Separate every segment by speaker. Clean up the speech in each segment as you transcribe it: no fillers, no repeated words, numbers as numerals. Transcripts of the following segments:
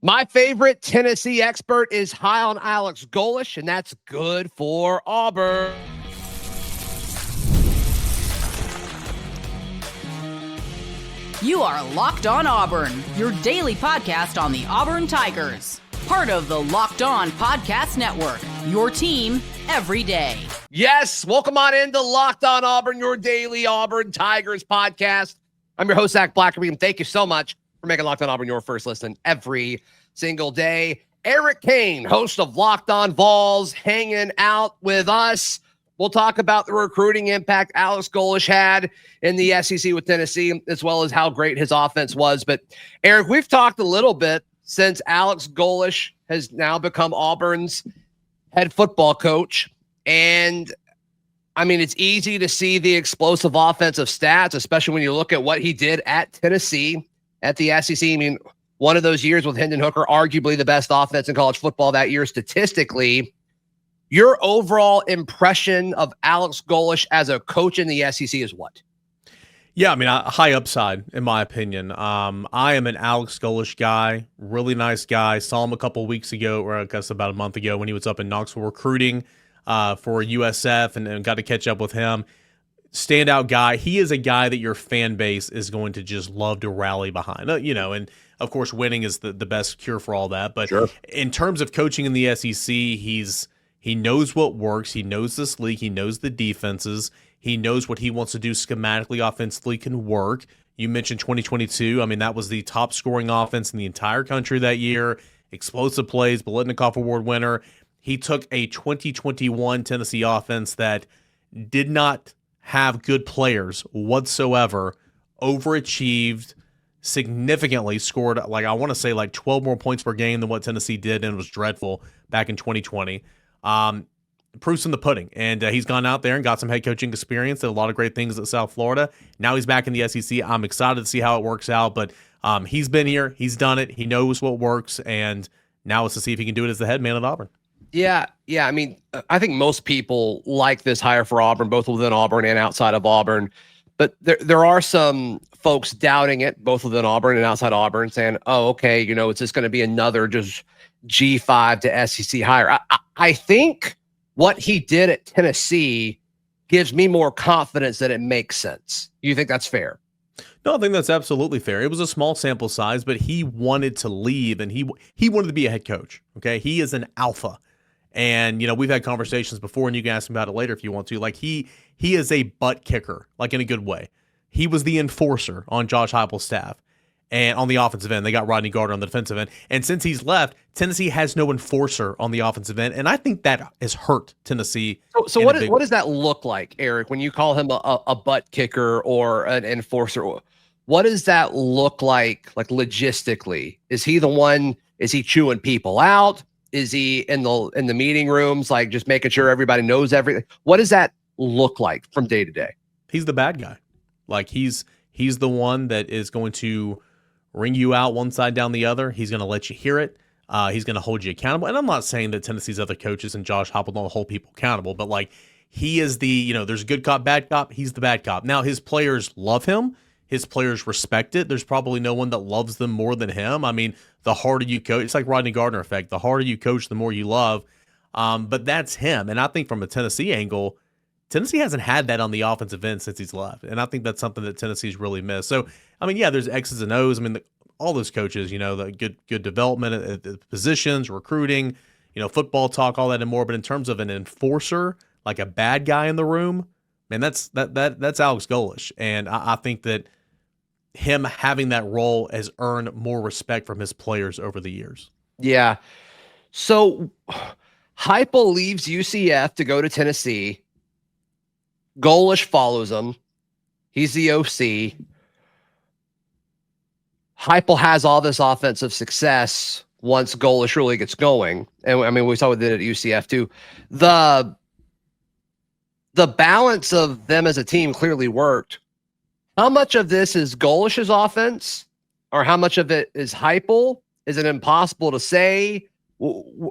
Speaker 1: My favorite Tennessee expert is high on Alex Golesh, and that's good for Auburn.
Speaker 2: You are Locked On Auburn, your daily podcast on the Auburn Tigers. Part of the Locked On Podcast Network, your team every day.
Speaker 1: Yes, welcome on into Locked On Auburn, your daily Auburn Tigers podcast. I'm your host, Zach Blackerby, and thank you so much for making Locked On Auburn your first listen every single day. Eric Cain, host of Locked On Vols, hanging out with us. We'll talk about the recruiting impact Alex Golesh had in the SEC with Tennessee, as well as how great his offense was. But Eric, we've talked a little bit since Alex Golesh has now become Auburn's head football coach. And I mean, it's easy to see the explosive offensive stats, especially when you look at what he did at Tennessee, at the SEC. I mean, one of those years with Hendon Hooker, arguably the best offense in college football that year statistically. Your overall impression of Alex Golesh as a coach in the SEC is what?
Speaker 3: Yeah, I mean, high upside, in my opinion. I am an Alex Golesh guy, really nice guy. Saw him a couple weeks ago, or I guess about a month ago, when he was up in Knoxville recruiting for USF and got to catch up with him. Standout guy. He is a guy that your fan base is going to just love to rally behind. And of course, winning is the best cure for all that. But sure, in terms of coaching in the SEC, he knows what works. He knows this league. He knows the defenses. He knows what he wants to do schematically, offensively can work. You mentioned 2022. I mean, that was the top scoring offense in the entire country that year. Explosive plays, Biletnikoff Award winner. He took a 2021 Tennessee offense that did not have good players whatsoever, overachieved significantly, scored I want to say 12 more points per game than what Tennessee did, and it was dreadful back in 2020. Proof's in the pudding, and he's gone out there and got some head coaching experience, did a lot of great things at South Florida. Now he's back in the SEC. I'm excited to see how it works out, but he's been here, he's done it, he knows what works, and now it's to see if he can do it as the head man at Auburn.
Speaker 1: Yeah. I mean, I think most people like this hire for Auburn, both within Auburn and outside of Auburn. But there are some folks doubting it, both within Auburn and outside Auburn, saying, oh, okay, it's just going to be another just G5 to SEC hire. I think what he did at Tennessee gives me more confidence that it makes sense. You think that's fair?
Speaker 3: No, I think that's absolutely fair. It was a small sample size, but he wanted to leave, and he wanted to be a head coach. Okay, he is an alpha. And, we've had conversations before, and you can ask him about it later if you want to. He is a butt kicker, in a good way. He was the enforcer on Josh Heupel's staff. And on the offensive end, they got Rodney Gardner on the defensive end. And since he's left, Tennessee has no enforcer on the offensive end. And I think that has hurt Tennessee.
Speaker 1: So what does that look like, Eric, when you call him a butt kicker or an enforcer? What does that look like logistically? Is he the one, is he chewing people out? Is he in the meeting rooms, just making sure everybody knows everything? What does that look like from day to day?
Speaker 3: He's the bad guy. He's the one that is going to ring you out one side down the other. He's going to let you hear it. He's going to hold you accountable. And I'm not saying that Tennessee's other coaches and Josh Heupel don't hold people accountable, but he is the, there's a good cop, bad cop. He's the bad cop. Now his players love him. His players respect it. There's probably no one that loves them more than him. I mean, the harder you coach, it's like Rodney Gardner effect. The harder you coach, the more you love. But that's him. And I think from a Tennessee angle, Tennessee hasn't had that on the offensive end since he's left. And I think that's something that Tennessee's really missed. So, I mean, yeah, there's X's and O's. I mean, all those coaches, the good development at the positions, recruiting, football talk, all that and more. But in terms of an enforcer, like a bad guy in the room, man, that's Alex Golesh. And I think that him having that role has earned more respect from his players over the years.
Speaker 1: Yeah. So Heupel leaves UCF to go to Tennessee. Golesh follows him. He's the OC. Heupel has all this offensive success once Golesh really gets going. And I mean, we saw what they did at UCF too. The balance of them as a team clearly worked. How much of this is Golesh's offense, or how much of it is Heupel? Is it impossible to say?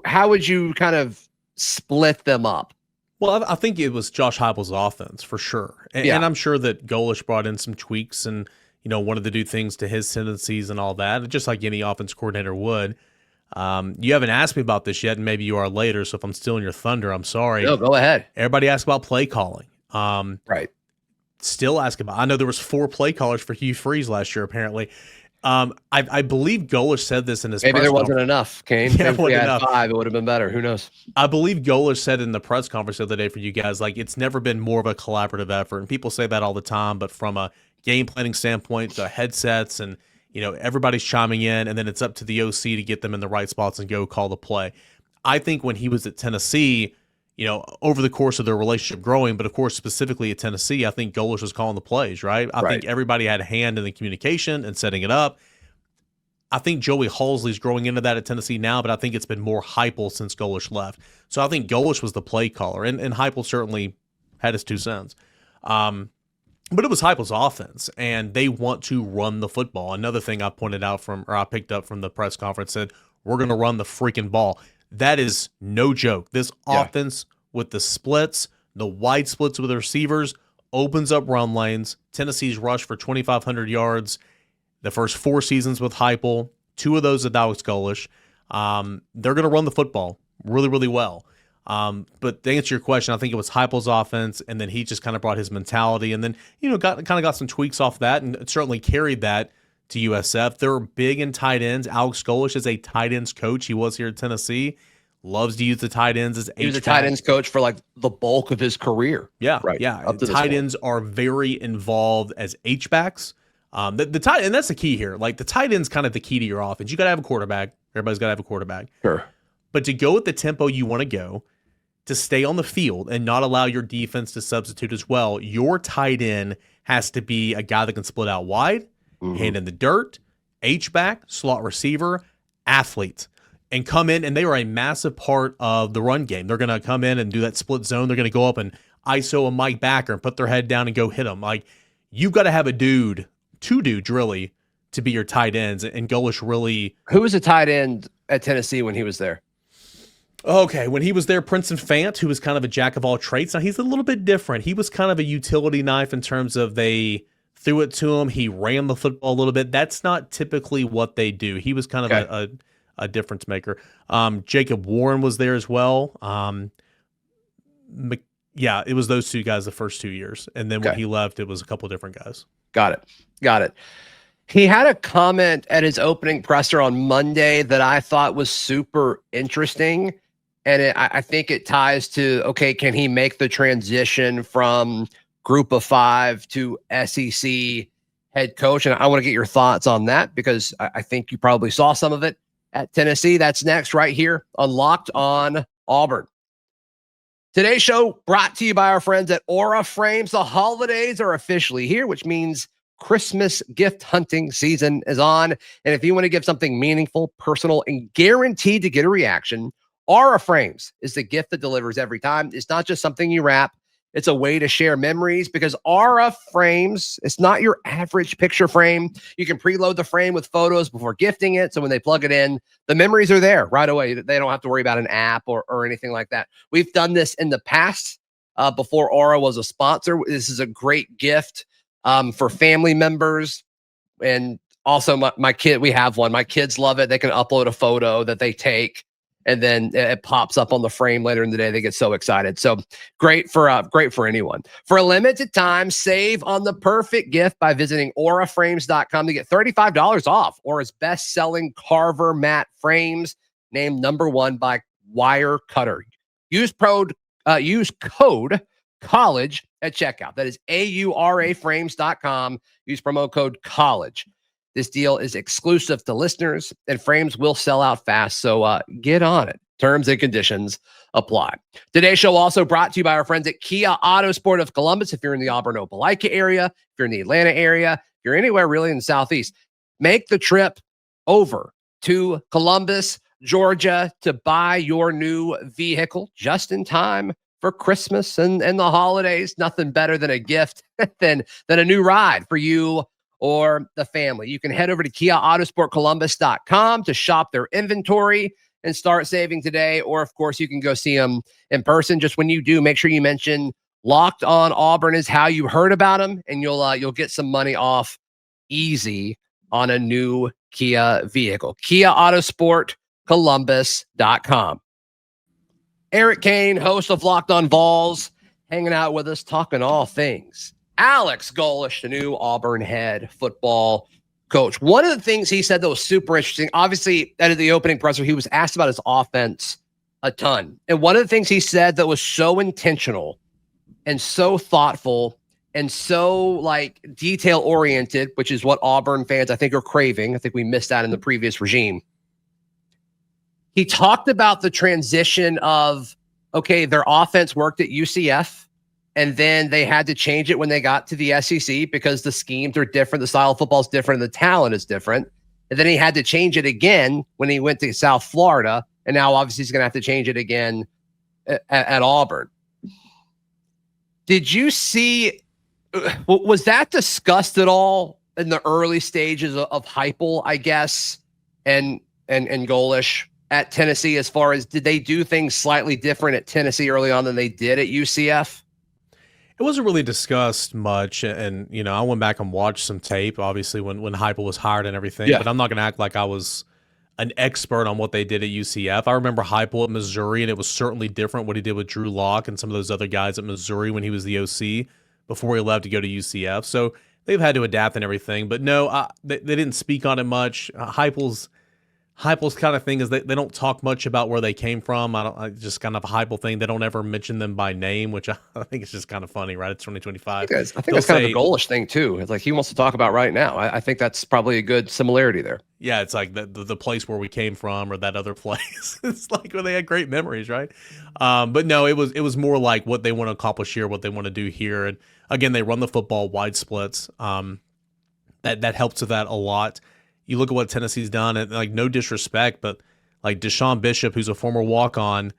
Speaker 1: How would you kind of split them up?
Speaker 3: Well, I think it was Josh Heupel's offense for sure. And I'm sure that Golesh brought in some tweaks and, wanted to do things to his tendencies and all that, just like any offense coordinator would. You haven't asked me about this yet, and maybe you are later. So if I'm stealing your thunder, I'm sorry.
Speaker 1: No, go ahead.
Speaker 3: Everybody asked about play calling.
Speaker 1: Right.
Speaker 3: Still ask about. I know there was 4 play callers for Hugh Freeze last year. Apparently, I believe Golesh said this in his.
Speaker 1: Maybe
Speaker 3: press
Speaker 1: there wasn't
Speaker 3: conference.
Speaker 1: enough, Cain.
Speaker 3: Yeah,
Speaker 1: If we had
Speaker 3: enough.
Speaker 1: 5, it would have been better. Who knows?
Speaker 3: I believe Golesh said in the press conference the other day for you guys, like, it's never been more of a collaborative effort. And people say that all the time, but from a game planning standpoint, the headsets and, everybody's chiming in, and then it's up to the OC to get them in the right spots and go call the play. I think when he was at Tennessee, over the course of their relationship growing, but of course, specifically at Tennessee, I think Golesh was calling the plays, right? I think everybody had a hand in the communication and setting it up. I think Joey Halsley's growing into that at Tennessee now, but I think it's been more Heupel since Golesh left. So I think Golesh was the play caller, and Heupel certainly had his 2 cents. But it was Heupel's offense, and they want to run the football. Another thing I picked up from the press conference said, we're going to run the freaking ball. That is no joke. This offense with the splits, the wide splits with the receivers, opens up run lanes. Tennessee's rushed for 2,500 yards the first 4 seasons with Heupel, 2 of those with Alex Golesh. They're going to run the football really, really well. But to answer your question, I think it was Heupel's offense, and then he just kind of brought his mentality, and then got some tweaks off that, and certainly carried that to USF. They're big in tight ends. Alex Golesh is a tight ends coach. He was here at Tennessee. Loves to use the tight ends as
Speaker 1: He was a tight ends coach for like the bulk of his career.
Speaker 3: Yeah,
Speaker 1: right.
Speaker 3: Yeah. Tight ends are very involved as H-backs. The tight, and that's the key here. Like, the tight end's kind of the key to your offense. You got to have a quarterback. Everybody's got to have a quarterback.
Speaker 1: Sure.
Speaker 3: But to go at the tempo you want to go, to stay on the field and not allow your defense to substitute as well, your tight end has to be a guy that can split out wide, hand in the dirt, H-back, slot receiver, athlete, and come in, and they are a massive part of the run game. They're going to come in and do that split zone. They're going to go up and ISO a Mike Backer and put their head down and go hit them. Like, you've got to have a dude, 2 dudes really, to be your tight ends. And Golesh really...
Speaker 1: Who was a tight end at Tennessee when he was there?
Speaker 3: Okay, when he was there, Princeton Fant, who was kind of a jack of all trades. Now, he's a little bit different. He was kind of a utility knife in terms of they threw it to him. He ran the football a little bit. That's not typically what they do. He was kind of a difference maker. Jacob Warren was there as well. Yeah, it was those 2 guys the first 2 years. And then when he left, it was a couple of different guys.
Speaker 1: Got it. He had a comment at his opening presser on Monday that I thought was super interesting. And I think it ties to, okay, can he make the transition from Group of 5 to SEC head coach? And I want to get your thoughts on that, because I think you probably saw some of it at Tennessee. That's next right here on Locked on Auburn. Today's show brought to you by our friends at Aura Frames. The holidays are officially here, which means Christmas gift hunting season is on. And if you want to give something meaningful, personal, and guaranteed to get a reaction, Aura Frames is the gift that delivers every time. It's not just something you wrap. It's a way to share memories, because Aura Frames, it's not your average picture frame. You can preload the frame with photos before gifting it. So when they plug it in, the memories are there right away. They don't have to worry about an app or anything like that. We've done this in the past before Aura was a sponsor. This is a great gift for family members. And also my kid, we have one. My kids love it. They can upload a photo that they take, and then it pops up on the frame later in the day. They get so excited. So great for anyone. For a limited time, save on the perfect gift by visiting auraframes.com to get $35 off Aura's best-selling Carver matte frames, named #1 by Wirecutter. Use code COLLEGE at checkout. That is auraframes.com. Use promo code COLLEGE. This deal is exclusive to listeners, and frames will sell out fast, so get on it. Terms and conditions apply. Today's show also brought to you by our friends at Kia Autosport of Columbus. If you're in the Auburn Opelika area, if you're in the Atlanta area, if you're anywhere really in the Southeast, make the trip over to Columbus, Georgia, to buy your new vehicle just in time for Christmas and the holidays. Nothing better than a gift than a new ride for you or the family. You can head over to KiaAutosportColumbus.com to shop their inventory and start saving today. Or, of course, you can go see them in person. Just when you do, make sure you mention Locked on Auburn is how you heard about them, and you'll get some money off easy on a new Kia vehicle. Kia Autosport Columbus.com. Eric Cain, host of Locked On Vols, hanging out with us, talking all things. Alex Golesh, the new Auburn head football coach. One of the things he said that was super interesting, obviously, out of the opening presser, he was asked about his offense a ton. And one of the things he said that was so intentional and so thoughtful and so like detail oriented, which is what Auburn fans, I think, are craving. I think we missed that in the previous regime. He talked about the transition of, okay, their offense worked at UCF, and then they had to change it when they got to the SEC because the schemes are different, the style of football is different, and the talent is different. And then he had to change it again when he went to South Florida, and now obviously he's going to have to change it again at Auburn. Did you see, was that discussed at all in the early stages of Heupel, I guess, and Golesh at Tennessee, as far as did they do things slightly different at Tennessee early on than they did at UCF?
Speaker 3: It wasn't really discussed much, and I went back and watched some tape, obviously when Heupel was hired and everything. Yeah. But I'm not going to act like I was an expert on what they did at UCF. I remember Heupel at Missouri, and it was certainly different what he did with Drew Lock and some of those other guys at Missouri when he was the OC before he left to go to UCF. So they've had to adapt and everything. But no, they didn't speak on it much. Heupel's kind of thing is they don't talk much about where they came from. Just kind of a Heupel thing. They don't ever mention them by name, which I think is just kind of funny, right? It's 2025.
Speaker 1: I think that's kind of a Golesh thing too. It's like he wants to talk about right now. I think that's probably a good similarity there.
Speaker 3: Yeah, it's like the place where we came from or that other place. It's like where they had great memories, right? But no, it was more like what they want to accomplish here, what they want to do here. And again, they run the football wide splits. That helps with that a lot. You look at what Tennessee's done, and like no disrespect, but like Deshaun Bishop, who's a former walk-on,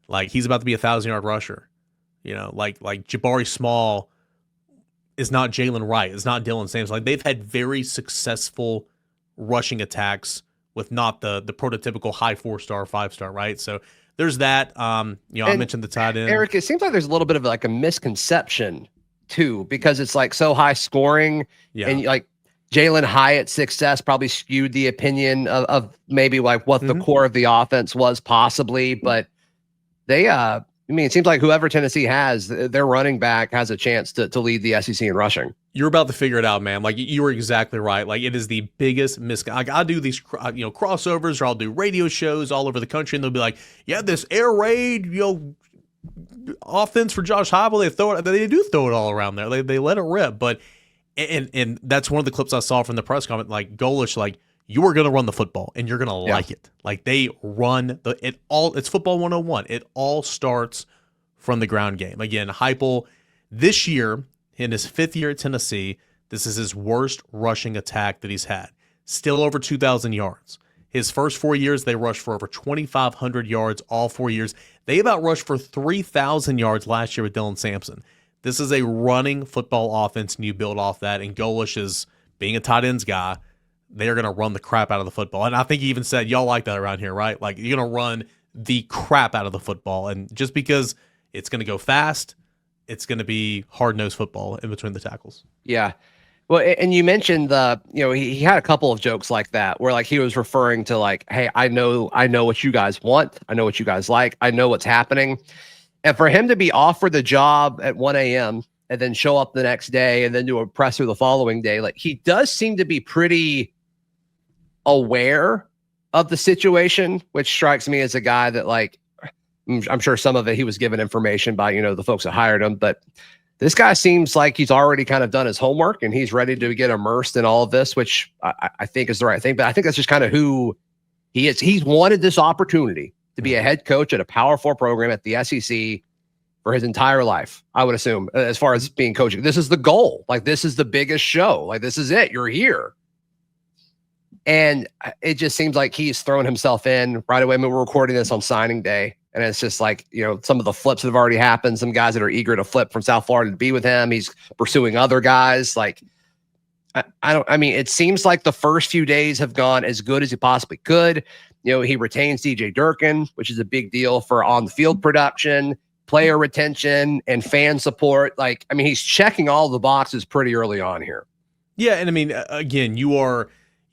Speaker 3: like he's about to be a 1,000-yard rusher. Like Jabari Small is not Jalen Wright, it's not Dylan Sampson. Like they've had very successful rushing attacks with not the prototypical high 4-star, 5-star, right? So there's that. I mentioned the tight end.
Speaker 1: Eric, it seems like there's a little bit of like a misconception too, because it's like so high scoring, and like Jalen Hyatt's success probably skewed the opinion of maybe like what the core of the offense was possibly, but they, it seems like whoever Tennessee has, their running back has a chance to lead the SEC in rushing.
Speaker 3: You're about to figure it out, man. Like you were exactly right. Like it is the biggest like I do these, crossovers, or I'll do radio shows all over the country, and they'll be like, yeah, this air raid, offense for Josh Heupel. They do throw it all around there. They let it rip, but. And that's one of the clips I saw from the press conference. Like Golesh, like you are going to run the football and you're going to like it. Like they run it's football 101. It all starts from the ground game. Again, Heupel this year in his 5th year at Tennessee, this is his worst rushing attack that he's had. Still over 2,000 yards. His first 4 years, they rushed for over 2,500 yards all 4 years. They about rushed for 3,000 yards last year with Dylan Sampson. This is a running football offense, and you build off that. And Golesh is being a tight ends guy. They're going to run the crap out of the football. And I think he even said, y'all like that around here, right? Like, you're going to run the crap out of the football. And just because it's going to go fast, it's going to be hard-nosed football in between the tackles.
Speaker 1: Yeah. Well, and you mentioned he had a couple of jokes like that where like he was referring to like, hey, I know what you guys want. I know what you guys like. I know what's happening. And for him to be offered the job at 1 a.m. and then show up the next day and then do a presser the following day, like he does seem to be pretty aware of the situation, which strikes me as a guy that like, I'm sure some of it he was given information by, the folks that hired him, but this guy seems like he's already kind of done his homework and he's ready to get immersed in all of this, which I think is the right thing. But I think that's just kind of who he is. He's wanted this opportunity to be a head coach at a Power 4 program at the SEC for his entire life, I would assume, as far as being coaching. This is the goal. Like, this is the biggest show. Like, this is it. You're here. And it just seems like he's thrown himself in right away. I mean, we're recording this on signing day, and it's just like, some of the flips that have already happened, some guys that are eager to flip from South Florida to be with him. He's pursuing other guys. Like, it seems like the first few days have gone as good as he possibly could. He retains DJ Durkin, which is a big deal for on-the-field production, player retention, and fan support. Like, he's checking all the boxes pretty early on here.
Speaker 3: Yeah, and again, you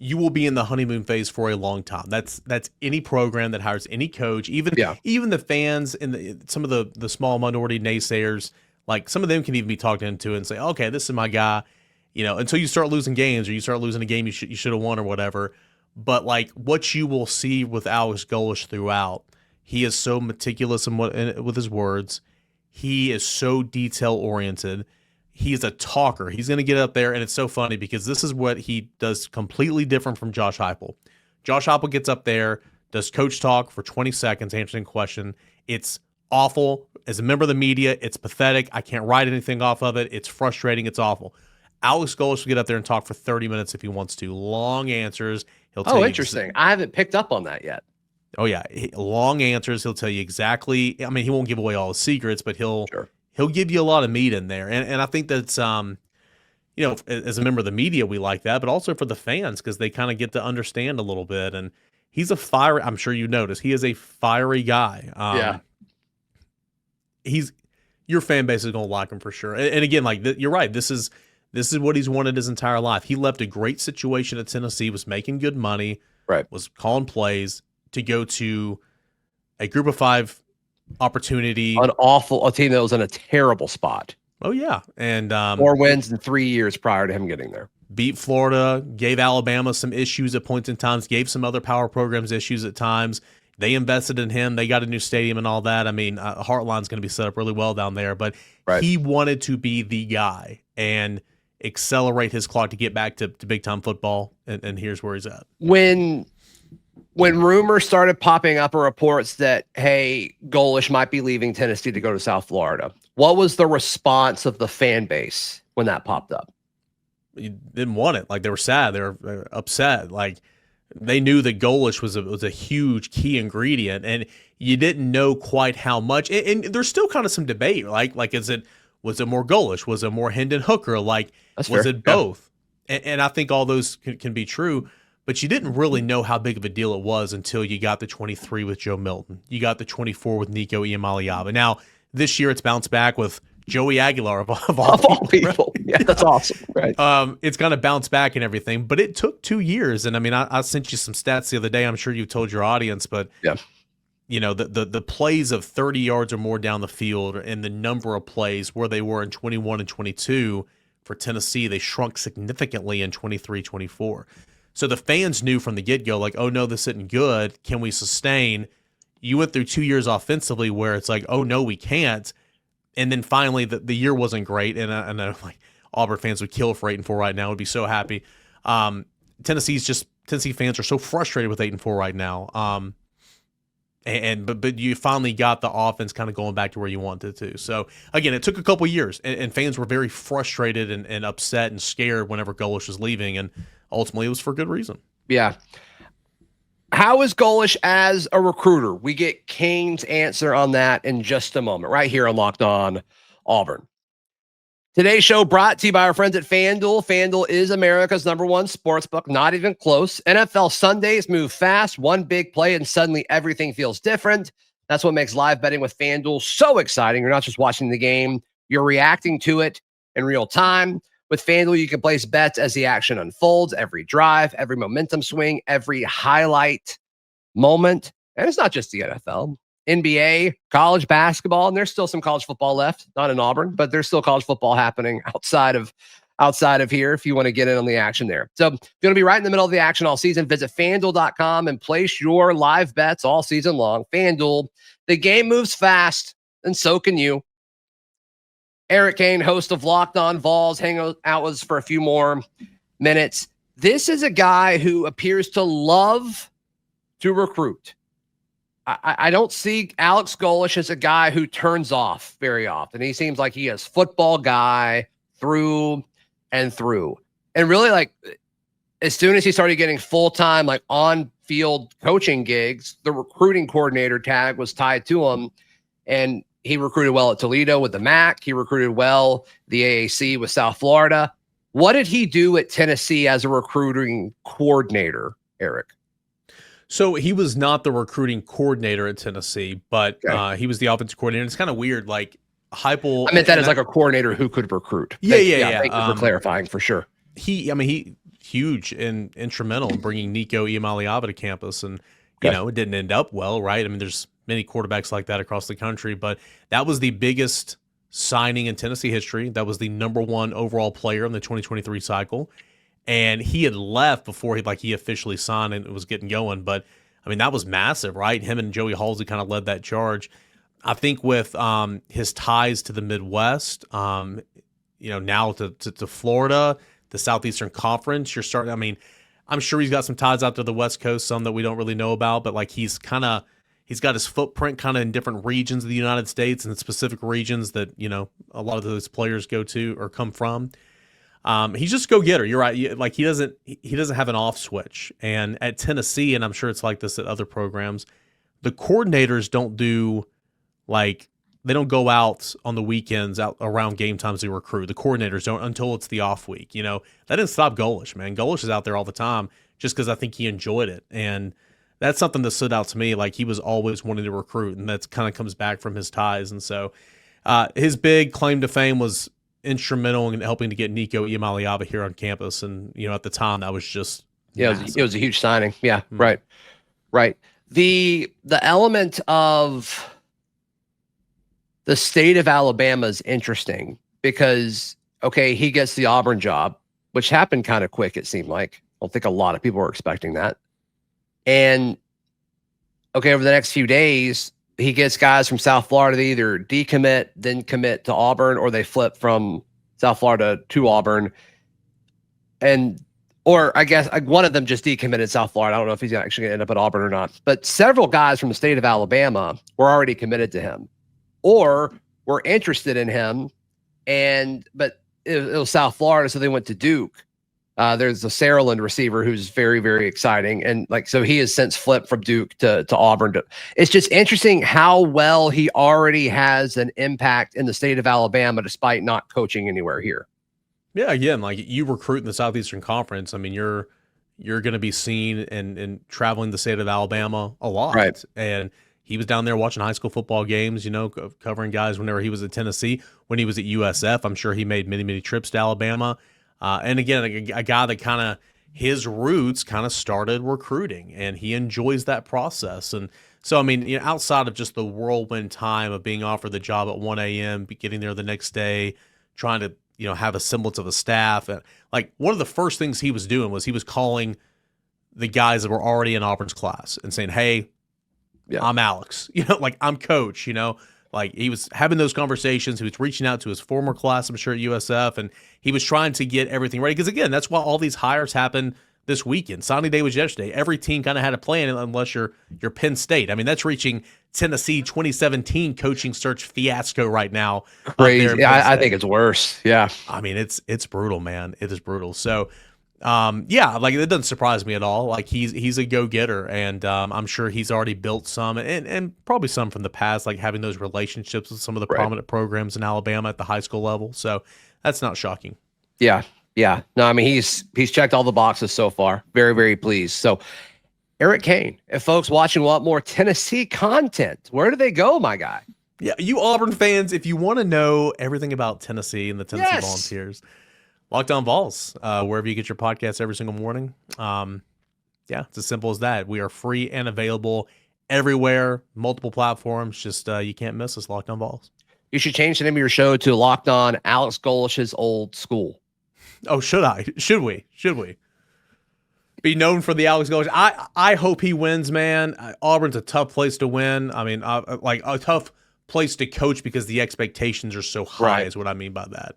Speaker 3: you will be in the honeymoon phase for a long time. That's any program that hires any coach, even the fans and some of the small minority naysayers. Like some of them can even be talked into and say, okay, this is my guy, until you start losing games or you start losing a game you should have won or whatever. But like what you will see with Alex Golesh throughout, he is so meticulous with his words. He is so detail oriented. He's a talker. He's going to get up there, and it's so funny because this is what he does completely different from Josh Heupel. Josh Heupel gets up there, does coach talk for 20 seconds, answering a question. It's awful. As a member of the media, it's pathetic. I can't write anything off of it. It's frustrating. It's awful. Alex Golesh will get up there and talk for 30 minutes if he wants to. Long answers. He'll tell you
Speaker 1: interesting. I haven't picked up on that yet.
Speaker 3: Oh, yeah. Long answers. He'll tell you exactly. I mean, he won't give away all his secrets, but he'll give you a lot of meat in there. And I think that's, as a member of the media, we like that, but also for the fans because they kind of get to understand a little bit. And he's a fiery, I'm sure you noticed, he is a fiery guy. Your fan base is going to like him for sure. And again, you're right. This is what he's wanted his entire life. He left a great situation at Tennessee, was making good money, was calling plays to go to a group of 5 opportunity.
Speaker 1: A team that was in a terrible spot.
Speaker 3: Oh, yeah. And
Speaker 1: 4 wins in 3 years prior to him getting there.
Speaker 3: Beat Florida, gave Alabama some issues at points in times, gave some other power programs issues at times. They invested in him. They got a new stadium and all that. I mean, Heartline's going to be set up really well down there, but he wanted to be the guy and accelerate his clock to get back to big-time football, and here's where he's at.
Speaker 1: When rumors started popping up or reports that, hey, Golesh might be leaving Tennessee to go to South Florida, what was the response of the fan base when that popped up?
Speaker 3: You didn't want it. They were sad. They were upset. They knew that Golesh was a huge key ingredient, and you didn't know quite how much. And there's still kind of some debate. Was it more Golesh? Was it more Hendon Hooker? Was it both? Yeah. And I think all those can be true. But you didn't really know how big of a deal it was until you got the 23 with Joe Milton. You got the 24 with Nico Iamaleava. Now, this year it's bounced back with Joey Aguilar of all people.
Speaker 1: Yeah, that's awesome. Right.
Speaker 3: It's going to bounce back and everything. But it took 2 years. And, I mean, I sent you some stats the other day. I'm sure you've told your audience. But, the plays of 30 yards or more down the field and the number of plays where they were in 21 and 22 for Tennessee, they shrunk significantly in 23-24. So the fans knew from the get-go, oh, no, this isn't good. Can we sustain? You went through 2 years offensively where it's oh, no, we can't. And then finally the year wasn't great. And I know Auburn fans would kill for 8-4 right now. Would be so happy. Tennessee fans are so frustrated with 8-4 right now. But you finally got the offense kind of going back to where you wanted to. So, again, it took a couple years, and fans were very frustrated and upset and scared whenever Golesh was leaving, and ultimately it was for good reason.
Speaker 1: Yeah. How is Golesh as a recruiter? We get Cain's answer on that in just a moment, right here on Locked On Auburn. Today's show brought to you by our friends at FanDuel. FanDuel is America's #1 sportsbook, not even close. NFL Sundays move fast, one big play, and suddenly everything feels different. That's what makes live betting with FanDuel so exciting. You're not just watching the game, you're reacting to it in real time. With FanDuel, you can place bets as the action unfolds, every drive, every momentum swing, every highlight moment. And it's not just the NFL. NBA, college basketball, and there's still some college football left, not in Auburn, but there's still college football happening outside of here if you want to get in on the action there. So if you want to be right in the middle of the action all season, visit FanDuel.com and place your live bets all season long. FanDuel, the game moves fast, and so can you. Eric Cain, host of Locked On Vols, hang out with us for a few more minutes. This is a guy who appears to love to recruit. I don't see Alex Golesh as a guy who turns off very often. He seems like he is football guy through and through. And really, as soon as he started getting full-time, on-field coaching gigs, the recruiting coordinator tag was tied to him. And he recruited well at Toledo with the MAC. He recruited well the AAC with South Florida. What did he do at Tennessee as a recruiting coordinator, Eric?
Speaker 3: So he was not the recruiting coordinator at Tennessee, but he was the offensive coordinator. It's kind of weird, Heupel.
Speaker 1: I meant that as a coordinator who could recruit.
Speaker 3: Yeah.
Speaker 1: Thank you for clarifying for sure.
Speaker 3: He huge and instrumental in bringing Nico Iamaleava to campus. And, you know, it didn't end up well, right? I mean, there's many quarterbacks like that across the country, but that was the biggest signing in Tennessee history. That was the #1 overall player in the 2023 cycle. And he had left before he officially signed and it was getting going. But, I mean, that was massive, right? Him and Joey Halsey kind of led that charge. I think with his ties to the Midwest, you know, now to Florida, the Southeastern Conference, you're starting. I mean, I'm sure he's got some ties out to the West Coast, some that we don't really know about, but like he's got his footprint kind of in different regions of the United States and specific regions that, you know, a lot of those players go to or come from. He's just a go-getter. You're right. Like he doesn't have an off switch. And at Tennessee, and I'm sure it's like this at other programs, the coordinators don't do they don't go out on the weekends out around game times to recruit. The coordinators don't until it's the off week. You know, that didn't stop Golesh, man. Golesh is out there all the time just because I think he enjoyed it. And that's something that stood out to me. Like he was always wanting to recruit, and that's kind of comes back from his ties. And so his big claim to fame was instrumental in helping to get Nico Iamaleava here on campus. And, you know, at the time that was just
Speaker 1: it was a huge signing. Yeah, right. The element of the state of Alabama is interesting because, okay, he gets the Auburn job, which happened kind of quick, it seemed like. I don't think a lot of people were expecting that. And, okay, over the next few days, he gets guys from South Florida that either decommit, then commit to Auburn, or they flip from South Florida to Auburn. Or I guess one of them just decommitted South Florida. I don't know if he's actually going to end up at Auburn or not. But several guys from the state of Alabama were already committed to him or were interested in him. But it was South Florida, so they went to Duke. There's a Saraland receiver who's very, very exciting. And so he has since flipped from Duke to Auburn. It's just interesting how well he already has an impact in the state of Alabama, despite not coaching anywhere here.
Speaker 3: Yeah, again, like you recruit in the Southeastern Conference. I mean, you're going to be seen and traveling the state of Alabama a lot.
Speaker 1: Right.
Speaker 3: And he was down there watching high school football games, you know, covering guys whenever he was at Tennessee. When he was at USF, I'm sure he made many, many trips to Alabama. And again, a guy that kind of his roots kind of started recruiting, and he enjoys that process. And so, I mean, you know, outside of just the whirlwind time of being offered the job at 1 a.m., getting there the next day, trying to, you know, have a semblance of a staff. And like one of the first things he was doing was he was calling the guys that were already in Auburn's class and saying, "Hey, I'm Alex, you know, like I'm coach, you know." Like he was having those conversations. He was reaching out to his former class, I'm sure, at USF, and he was trying to get everything ready. Because again, that's why all these hires happen this weekend. Signing day was yesterday. Every team kind of had a plan, unless you're Penn State. I mean, that's reaching Tennessee 2017 coaching search fiasco right now.
Speaker 1: Crazy. Yeah, I think it's worse. Yeah.
Speaker 3: I mean, it's brutal, man. It is brutal. So, yeah, like it doesn't surprise me at all. Like he's a go-getter, and I'm sure he's already built some and probably some from the past, like having those relationships with some of the prominent programs in Alabama at the high school level. So that's not shocking.
Speaker 1: Yeah. No, I mean he's checked all the boxes so far. Very, very pleased. So Eric Cain, if folks watching want more Tennessee content, where do they go, my guy?
Speaker 3: Yeah, you Auburn fans, if you want to know everything about Tennessee and the Tennessee Volunteers, Locked On Vols, wherever you get your podcasts every single morning. Yeah, it's as simple as that. We are free and available everywhere, multiple platforms. Just you can't miss us, Locked On Vols. You should change the name of your show to Locked On Alex Golesh's Old School. Oh, should I? Should we? Be known for the Alex Golesh? I hope he wins, man. Auburn's a tough place to win. I mean, like a tough place to coach because the expectations are so high, is what I mean by that.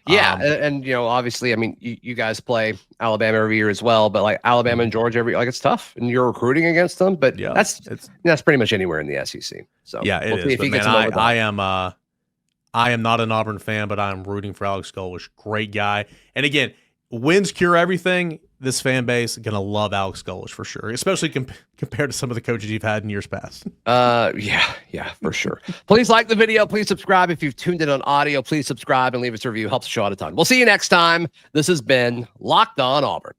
Speaker 3: Yeah, and you know, obviously, I mean, you guys play Alabama every year as well, but like Alabama and Georgia it's tough, and you're recruiting against them. But that's pretty much anywhere in the SEC. So yeah, it is. But man, I am not an Auburn fan, but I am rooting for Alex Golesh. Great guy, and again, wins cure everything. This fan base gonna love Alex Golesh for sure, especially compared to some of the coaches you've had in years past. Yeah, for sure. Please like the video. Please subscribe if you've tuned in on audio. Please subscribe and leave us a review. Helps the show out a ton. We'll see you next time. This has been Locked On Auburn.